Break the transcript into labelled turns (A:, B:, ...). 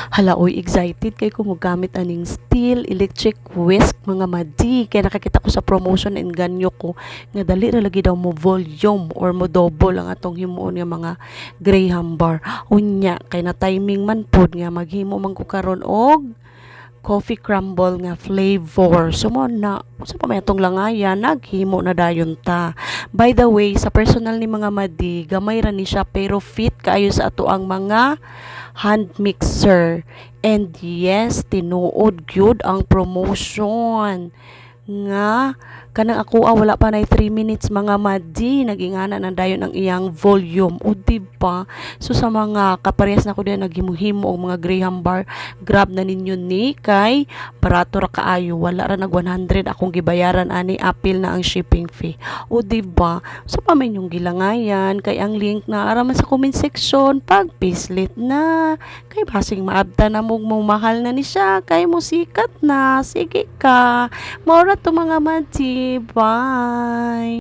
A: Hala, oy, excited kay ko mogamit aning steel electric whisk mga madi. Kaya nakakita ko sa promotion and ganyo ko nga dali ra lagi daw mo volume or mo double ang atong himuon nga mga Graham bar. Unya, kay na timing man pod nga maghimo man ko karon og coffee crumble nga flavor. Sumo na, sa pamayatong langayan, naghimo na dayon ta. By the way, sa personal ni mga madi, gamay ra ni siya pero fit kaayo sa ato ang mga hand mixer. And yes, tinuod gyud ang promotion nga kanang ako wala pa na 3 minutes mga madi nagingana na dayon ang iyang volume o diba. So sa mga kaparehas na ko din naghimuhimo og mga Graham bar, grab na ninyo ni kay barato ra kaayo, wala ra nag 100 akong gibayaran ani, apil na ang shipping fee o diba. So pa man yung gilangayan kay ang link na ara man sa comment section pag pislit na kay basing maabta na mo mahal na ni siya kay musikat na, sige ka. Maura to mga mati. Bye!